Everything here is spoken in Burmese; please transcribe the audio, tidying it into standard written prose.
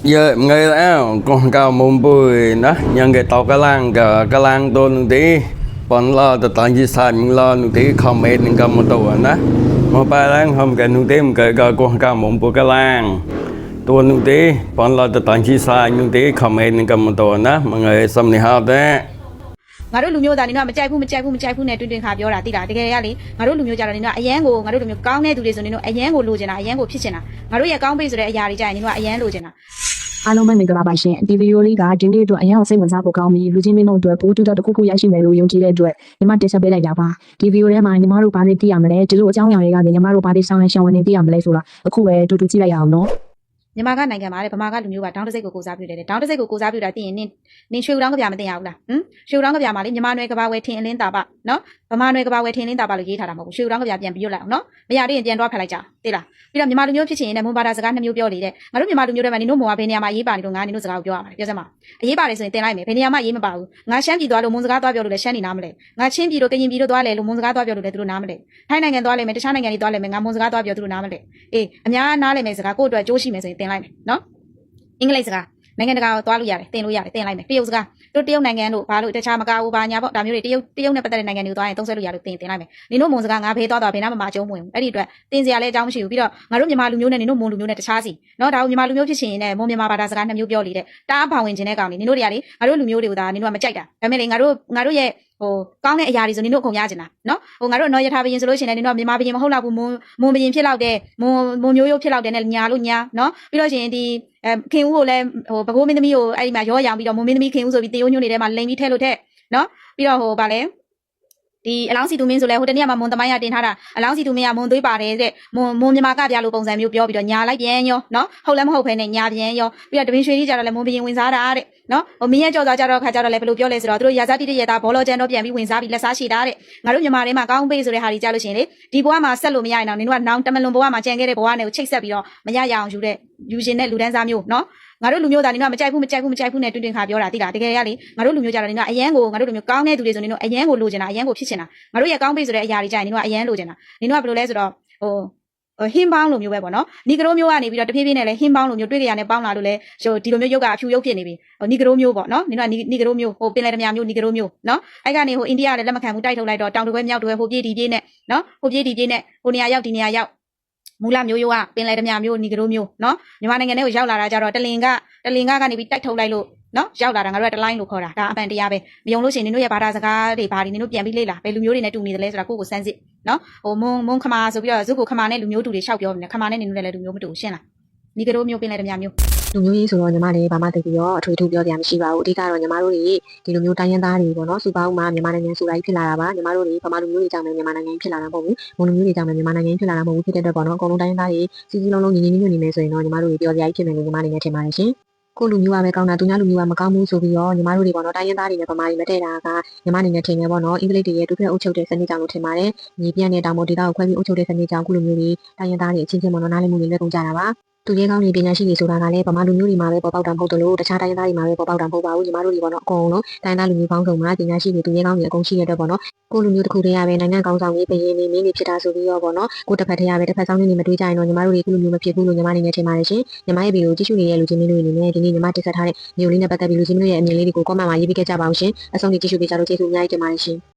giờ người áo con cao mồm bùi nó nhân cái tàu cái lang tôn nung tí bọn lo từ tận gì sai mình lo nung tí không mệt nên cầm một tổ nó mà ba lang không cái nung tí mình cái con cao mồm bùi cái langตัวนึงตีปอนเราจะตอนชี้ซ้ายนึงตีคอมเมนต์กันมาตัวนะมันไงสำเนียงแต่ငါတို့လူမျိုးသားနေတော့မကြိုက်ဘူးနဲ့တွင်ခါပြောတာတိတာတကယ်ရလေငါတို့လူမျိုးကြတော့နေတော့အရန်ကိုငါတို့လူမျိုးကောင်းတဲ့သူတွေဆိုနေတော့အရန်ကိုလိုချင်တာအရန်ကိုဖြစ်ချင်တာငါတို့ရဲ့ကောင်းပိတ်ဆိုတဲ့အရာတွေကြရင်နေတော့အရန်လိုချင်တာအားလုံးပဲမင်္ဂလာပါရှင်ဒီဗီဒီယိုလေးကဒီနေ့အတွက်အရင်စိတ်ဝင်စားဖို့ကောင်းပြီးလူချင်းမင်းတို့အတွက်ပိုးတူတော့တစ်ခုခုရရှိမယ်လို့ယုံကြည်တဲ့အတွက်ညီမတင်ဆက်ပေးလိုက်တာပါဒီဗီဒီယိုထဲမှာညီမတို့ဘာတွေသိရမလဲဒီလိုအကြောင်းအရာတွေကညီမတို့ဘာတွေဆောင်ရရှောင်ဝင်နေသိရမလဲဆိုတာအခုပဲတူတူကြည့်လိုက်ရအောင်နော်မြန်မာကနိုင်ငံမှာတဲ့ဗမာကလူမျိုးကတောင်းတစိတ်ကိုကိုစားပြုတယ်တောင်းတစိတ်ကိုကိုစားပြုတာသိရင်နင်ရွှေဦးတောင်းကပြမသိရဘူးလားရွှေဦးတောင်းကပြမှာလေမြန်မာနွယ်ကဘာဝဲထင်အလင်းတာပါနော်ဗမာနွယ်ကဘာဝဲထင်အလင်းတာပါလို့ရေးထားတာမဟုတ်ဘူးရွှေဦးတောင်းကပြပြန်ပြီးရွတ်လိုက်အောင်နော်မရသေးရင်ပြန်တော့ဖတ်လိုက်ကြသိလားပြီးတော့မြန်မာလူမျိုးဖြစ်ချင်ရင်လည်းမွန်ဘာသာစကား2မျိုးပြောလေတဲ့ငါတို့မြန်မာလူမျိုးတွေမှာနင်တို့မွန်ကဘယ်နေရာမှာရေးပါနေလို့ငါနင်တို့စကားကိုပြောရမှာပြောစမ်းပါအရေးပါတယ်ဆိုရင်တင်လိုက်မယ်ဘယ်နေရာမှာရေးမပါဘူးငါရှမ်းပြည်သွားလို့မွန်စကားသွားပြောလို့လည်းရှမ်းနေနားမလဲငါချင်းပြည်လို့ကရင်ပြည်လို့သွားလဲလို့မွန်စကားသွားပြောလို့လည်းသူတို့နားမလဲထိုင်းနိုင်ငံသွားလဲမယ်တခြားနိုင်ငံတွေသွားလဲမယ်ငါမွန်စကားသွားပြောသူတို့နားမလဲအေးအများနားလဲမယ်စကားကိုယ့်အတွက်ကြိုးရှိမယ်ဆိုရင်တင်လိုက်မယ်နော်အင်္ဂလိပ်စကားနိုင်ငံတကာကိုသွားလို့ရတယ်တင်လို့ရတယ်တင်လိုက်မယ်တရုတ်စကားတို့တရုတ်နိုင်ငံတို့ဘာလို့တခြားမကားဘူးဘာညာပေါ့ဒါမျိုးတွေတရုတ်နဲ့ပတ်သက်တဲ့နိုင်ငံတွေကိုသွားရင်သုံးဆွဲလို့ရလို့တင်လိုက်မယ်နင်တို့မွန်စကားငါဖေးသွားဘယ်နာမှမအကျုံးမဝင်ဘူးအဲ့ဒီအတွက်တင်စရာလည်းအကြောင်းမရှိဘူးပြီးတော့ငါတို့မြန်မာလူမျိုးနဲ့နင်တို့မွန်လူမျိုးနဲ့တခြားစီနော်ဒါကိုမြန်မာလူမျိုးဖြစ်ချင်ရင်လည်းမွန်မြန်မာဘာသာစကား2မျိုးပြောလေတဲ့တားဖောင်ဝင်ခြင်းတဲ့ကောင်နေနင်တို့တွေကလေငါတို့လူမျိုးတွေကိုဒါနင်တို့ကမကြိုက်တာဒါပေမဲ့လေငါတို့ရဲ့ကောင်းတဲ့အရာတွေဆိုနင်တို့အကုန်ရချင်တာနော်ငါတို့နော်ယထာဘရင်ဆိုလို့ရှိရင်လည်းနင်တို့မြန်မာဘရင်မဟုတ်တော့ဘူးမွန်ဘရင်ဖြစ်လောက်တဲ့မွန်မျိုးရိုးဖြစ်လောက်တဲ့နဲ့ညာလို့ညာနော်ပြီးတော့ရှင်ဒီခင်ဦးကိုလည်းဘကိုးမင်းသမီးကိုအဲ့ဒီမှာရောရောင်ပြီးတော့မွန်မင်းသမီးခင်ဦးဆိုပြီးတေယိုးညွန့်နေတဲ့မှာလိန်ပြီးထဲလို့ထဲနော်ပြီးတော့ဗာလဲဒီအလောင်းစီသူမင်းဆိုလဲဟိုတနေ့ကမှမွန်သမိုင်းရတင်ထားတာအလောင်းစီသူမင်းကမွန်သွေးပါတယ်တဲ့မွန်မြန်မာကပြလို့ပုံစံမျိုးပြောပြီးတော့ညာလိုက်ပြန်ရောနော်ဟုတ်လည်းမဟုတ်ဖဲနဲ့ညာပြန်ရောပြီးတော့တပင်းရွှေကြီးကြတော့လဲမွန်ဘရင်ဝင်စားတာတဲ့နော်မင်းရဲ့ကြော်သွားကြတော့ခါကြတော့လဲဘယ်လိုပြောလဲဆိုတော့သူတို့ရာဇတိတရတာဘောလောကျန်တော့ပြန်ပြီးဝင်စားပြီးလက်စားရှိတာတဲ့ငါတို့မြန်မာထဲမှာကောင်းပေးဆိုတဲ့ဟာတွေကြားလို့ရှိရင်လေဒီဘဝမှာဆက်လို့မရရင်တော့နင်တို့ကနောင်တမလွန်ဘဝမှာကြံခဲ့တဲ့ဘဝနဲ့ကိုချိတ်ဆက်ပြီးတော့မရရအောင်ယူရှင်တဲ့လူတန်းစားမျိုးနော်ငါတို့လူမျိုးသားနေတော့မကြိုက်ဘူးနဲ့တွင်ခါပြောတာတိတာတကယ်ရလေငါတို့လူမျိုးကြတော့နေတော့အရန်ကိုငါတို့လူမျိုးကောင်းတဲ့သူတွေဆိုနေတော့အရန်ကိုလိုချင်တာအရန်ကိုဖြစ်ချင်တာငါတို့ရဲ့ကောင်းပိတ်ဆိုတဲ့အရာတွေကြရင်နေတော့အရန်လိုချင်တာနေတော့ဘယ်လိုလဲဆိုတော့ဟင်းပေါင်းလိုမျိုးပဲပေါ့နော်နီကရိုမျိုးကနေပြီးတော့တဖြည်းဖြည်းနဲ့လဲဟင်းပေါင်းလိုမျိုးတွေ့ကြရနဲ့ပေါင်းလာလို့လဲဒီလိုမျိုးရုပ်ကအဖြူရုပ်ဖြစ်နေပြီနီကရိုမျိုးပေါ့နော်နေတော့နီကရိုမျိုးပင်လယ်ဓမြမျိုးနီကရိုမျိုးနော်အဲ့ကနေအိန္ဒိယလည်းလက်မခံဘူးတိုက်ထုတ်လိုက်တော့တောင်တကွဲမြောက်တကွဲဟိုပြေးဒီပြေးနဲ့နော်ဟိုပြေးဒီပြေးနဲ့ဟိုနေရာရောက်ဒီနေရာရောက်မူလမျိုးရိုးကပင်လယ်ဓမြမျိုးနီကရိုမျိုးနော်မြန်မာနိုင်ငံထဲကိုရောက်လာတာကြတော့တလင်ကကနေပြီးတိုက်ထုတ်လိုက်လို့နော်ရောက်လာတာငါတို့ကတလိုင်းလို့ခေါ်တာဒါအပန်တရားပဲမယုံလို့ရှိရင်နင်တို့ရဲ့ဘာသာစကားတွေဘာတွေနင်တို့ပြန်ပြီးလေ့လာဘယ်လူမျိုးတွေနဲ့တူနေတယ်လဲဆိုတာကိုယ့်ကိုစမ်းစစ်နော်မွန်ခမာဆိုပြီးတော့ဇုတ်ကိုခမာနဲ့လူမျိုးတူတွေရှောက်ပြောနေတယ်ခမာနဲ့နင်တို့လည်းလူမျိုးမတူရှင်းလားနီကရိုမျိုးပင်လယ်ဓမြမျိုးလူမျိုးရေးဆိုတော့ညီမလေးဘာမှသိပြီးတော့အထွေထူးပြောစရာမရှိပါဘူးအဓိကတော့ညီမတို့တွေဒီလိုမျိုးတိုင်းရင်းသားတွေပေါ့နော်စုပေါင်းမှမြန်မာနိုင်ငံစုတိုင်းဖြစ်လာတာပါညီမတို့တွေဗမာလူမျိုးတွေကြောင့်လည်းမြန်မာနိုင်ငံဖြစ်လာတာမဟုတ်ဘူးမွန်လူမျိုးတွေကြောင့်လည်းမြန်မာနိုင်ငံဖြစ်လာတာမဟုတ်ဘူးဖြစ်တဲ့အတွက်ပေါ့နော်အကုန်လုံးတိုင်းရင်းသားတွေစီစီလုံးလုံးညီညီညွတ်ညွတ်နေမယ်ဆိုရင်တော့ညီမတို့တွေပြောစရာကြီးဖြစ်မယ်လို့ညီမအနေနဲ့ထင်ပါတယ်ရှင်ကိုလူမျိုးကပဲကောင်းတာသူများလူမျိုးကမကောင်းဘူးဆိုပြီးတော့ညီမတို့တွေပေါ့နော်တိုင်းရင်းသားတွေနဲ့ဗမာတွေမတည့်တာကညီမအနေနဲ့ထင်တယ်ပေါ့နော်အင်္ဂလိပ်တွေရဲ့ဒုက္ခအုပ်ချုပ်တဲ့စနစ်ကြောင့်လို့ထင်ပါတယ်ညီပြန့်တဲ့တောင်ပေါ်ဒေသကိုခွဲပြီးအုပ်ချုပ်တဲ့စနစ်ကြောင့်ခုလူမျိုးတွေတိုင်းရင်းသားတွေအချင်းချင်းပေါ့နော်နားလည်မှုတွေလက်ကုန်ကြတာပါသူရဲကောင်းတွေပညာရှိတွေဆိုတာကလည်းဗမာလူမျိုးတွေမှာပဲပေါ်ပေါက်တာမဟုတ်တယ်လို့တခြားတိုင်းရင်းသားတွေမှာပဲပေါ်ပေါက်တာမဟုတ်ပါဘူးညီမတို့တွေပေါ့နော်အကုန်လုံးတိုင်းသားလူမျိုးပေါင်းစုံမှာပညာရှိတွေသူရဲကောင်းတွေအကုန်ရှိရတဲ့ပေါ့နော်ကိုလူမျိုးတစ်ခုတည်းရပဲနိုင်ငံကောင်းဆောင်ကြီးဘယင်းနေမင်းတွေဖြစ်တာဆိုပြီးတော့ပေါ့နော်ကိုတစ်ဖက်တည်းရပဲတစ်ဖက်ဆောင်နေမတွေးကြရင်တော့ညီမတို့တွေကလူမျိုးမဖြစ်ဘူးလို့ညီမအနေနဲ့ထင်ပါတယ်ရှင်ညီမရဲ့ဗီဒီယိုကြည့်ရှုနေတဲ့လူချင်းမင်းတို့အနေနဲ့ဒီနေ့ညီမတင်ဆက်ထားတဲ့မျိုးလေးနဲ့ပတ်သက်ပြီးလူချင်းမင်းတို့ရဲ့အမြင်လေးတွေကို comment မှာရေးပေးခဲ့ကြပါအောင်ရှင်အဆုံးထိကြည့်ရှုပေးကြလို့ကျေးဇူးအများကြီးတင်ပါတယ်ရှင်